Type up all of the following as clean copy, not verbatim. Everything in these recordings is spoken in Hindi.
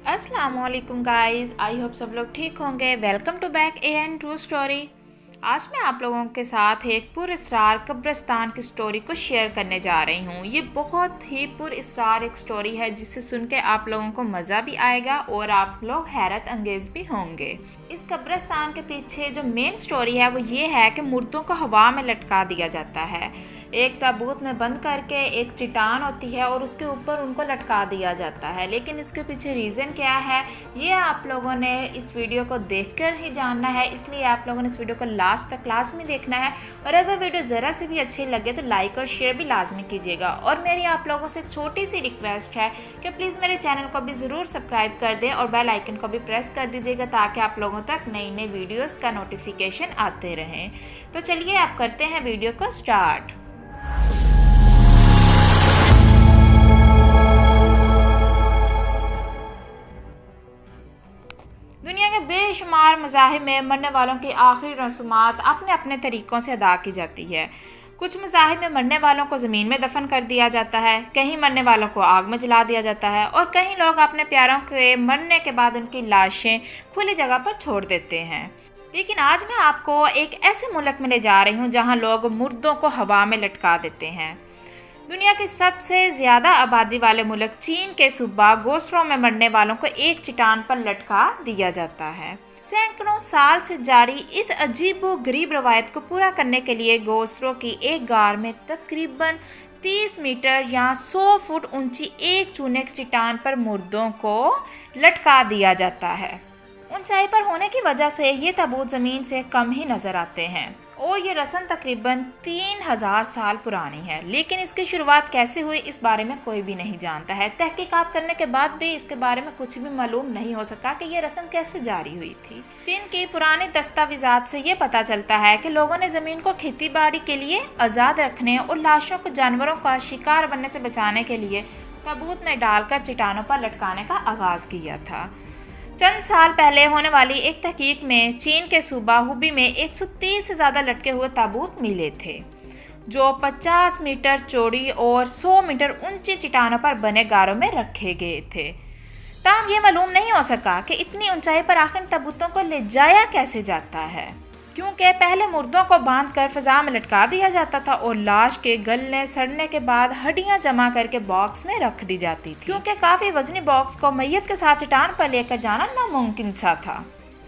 अस्सलाम वालेकुम गाइस, आई होप सब लोग ठीक होंगे। Welcome to back a and true story. आज मैं आप लोगों के साथ एक पुरअसरार कब्रिस्तान की स्टोरी को शेयर करने जा रही हूँ। ये बहुत ही पुरअसरार एक स्टोरी है जिसे सुन के आप लोगों को मज़ा भी आएगा और आप लोग हैरत अंगेज़ भी होंगे। इस कब्रिस्तान के पीछे जो मेन स्टोरी है वो ये है कि मुर्दों को हवा में लटका दिया जाता है। एक ताबूत में बंद करके एक चट्टान होती है और उसके ऊपर उनको लटका दिया जाता है। लेकिन इसके पीछे रीज़न क्या है ये आप लोगों ने इस वीडियो को देखकर ही जानना है, इसलिए आप लोगों ने इस वीडियो को लास्ट तक लाजमी देखना है। और अगर वीडियो ज़रा से भी अच्छी लगे तो लाइक और शेयर भी लाजमी कीजिएगा। और मेरी आप लोगों से एक छोटी सी रिक्वेस्ट है कि प्लीज़ मेरे चैनल को भी ज़रूर सब्सक्राइब कर दें और बेल आइकन को भी प्रेस कर दीजिएगा ताकि आप लोगों तक नई नई वीडियोज़ का नोटिफिकेशन आते रहें। तो चलिए आप करते हैं वीडियो को स्टार्ट। दुनिया के बेशुमार मज़ाहिब में मरने वालों की आखिरी रस्मात अपने अपने तरीक़ों से अदा की जाती है। कुछ मज़ाहिब में मरने वालों को ज़मीन में दफन कर दिया जाता है, कहीं मरने वालों को आग में जला दिया जाता है और कहीं लोग अपने प्यारों के मरने के बाद उनकी लाशें खुली जगह पर छोड़ देते हैं। लेकिन आज मैं आपको एक ऐसे मुल्क में ले जा रही हूँ जहाँ लोग मुर्दों को हवा में लटका देते हैं। दुनिया के सबसे ज़्यादा आबादी वाले मुल्क चीन के सूबा गोसरो में मरने वालों को एक चट्टान पर लटका दिया जाता है। सैकड़ों साल से जारी इस अजीबो-गरीब रवायत को पूरा करने के लिए गोसरो की एक गार में तकरीबन 30 मीटर या 100 फुट ऊंची एक चूने की चट्टान पर मुर्दों को लटका दिया जाता है। ऊंचाई पर होने की वजह से ये ताबूत ज़मीन से कम ही नज़र आते हैं और ये रस्म तकरीबन 3000 साल पुरानी है। लेकिन इसकी शुरुआत कैसे हुई इस बारे में कोई भी नहीं जानता है। तहकीकात करने के बाद भी इसके बारे में कुछ भी मालूम नहीं हो सका कि ये रस्म कैसे जारी हुई थी। चीन की पुरानी दस्तावेज़ात से ये पता चलता है कि लोगों ने ज़मीन को खेती बाड़ी के लिए आज़ाद रखने और लाशों को जानवरों का शिकार बनने से बचाने के लिए ताबूत में डालकर चट्टानों पर लटकाने का आगाज़ किया था। चंद साल पहले होने वाली एक तहकीक में चीन के सूबा हुबी में 130 से ज़्यादा लटके हुए ताबूत मिले थे जो 50 मीटर चौड़ी और 100 मीटर ऊंची चट्टानों पर बने गारों में रखे गए थे। ताहम ये मालूम नहीं हो सका कि इतनी ऊंचाई पर आखिर ताबूतों को ले जाया कैसे जाता है, क्योंकि पहले मुर्दों को बांधकर फिजा में लटका दिया जाता था और लाश के गलने सड़ने के बाद हड्डियां जमा करके बॉक्स में रख दी जाती थी, क्योंकि काफ़ी वजनी बॉक्स को मैयत के साथ चट्टान पर लेकर जाना नामुमकिन सा था।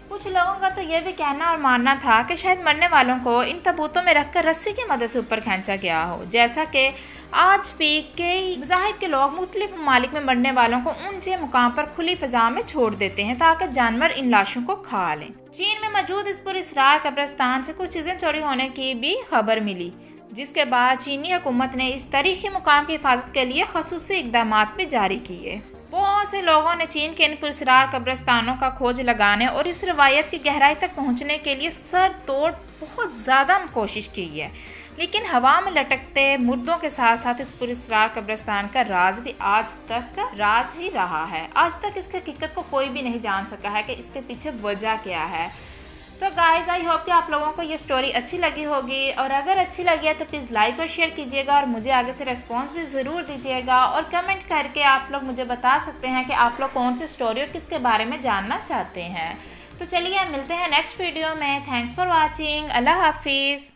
कुछ लोगों का तो यह भी कहना और मानना था कि शायद मरने वालों को इन ताबूतों में रखकर रस्सी की मदद से ऊपर खींचा गया हो, जैसा कि आज भी कई मज़ाहिब के लोग मुख्तलिफ ममालिक में मरने वालों को ऊंचे मुकाम पर खुली फिजा में छोड़ देते हैं ताकि जानवर इन लाशों को खा लें। चीन में मौजूद इस पुरअसरार कब्रिस्तान से कुछ चीज़ें चोरी होने की भी खबर मिली, जिसके बाद चीनी हुकूमत ने इस तारीखी मुकाम की हिफाजत के लिए खसूसी इक़दाम भी जारी किए। बहुत से लोगों ने चीन के इन पुरअसरार कब्रिस्तानों का खोज लगाने और इस रवायत की गहराई तक पहुंचने के लिए सर तोड़ बहुत ज़्यादा कोशिश की है, लेकिन हवा में लटकते मुर्दों के साथ साथ इस पुरअसरार कब्रिस्तान का राज भी आज तक राज ही रहा है। आज तक इसकी हकीकत को कोई भी नहीं जान सका है कि इसके पीछे वजह क्या है। तो गाइज आई होप कि आप लोगों को ये स्टोरी अच्छी लगी होगी, और अगर अच्छी लगी है तो प्लीज़ लाइक और शेयर कीजिएगा और मुझे आगे से रिस्पॉन्स भी ज़रूर दीजिएगा। और कमेंट करके आप लोग मुझे बता सकते हैं कि आप लोग कौन सी स्टोरी और किसके बारे में जानना चाहते हैं। तो चलिए मिलते हैं नेक्स्ट वीडियो में। Thanks for watching. अल्लाह हाफिज़।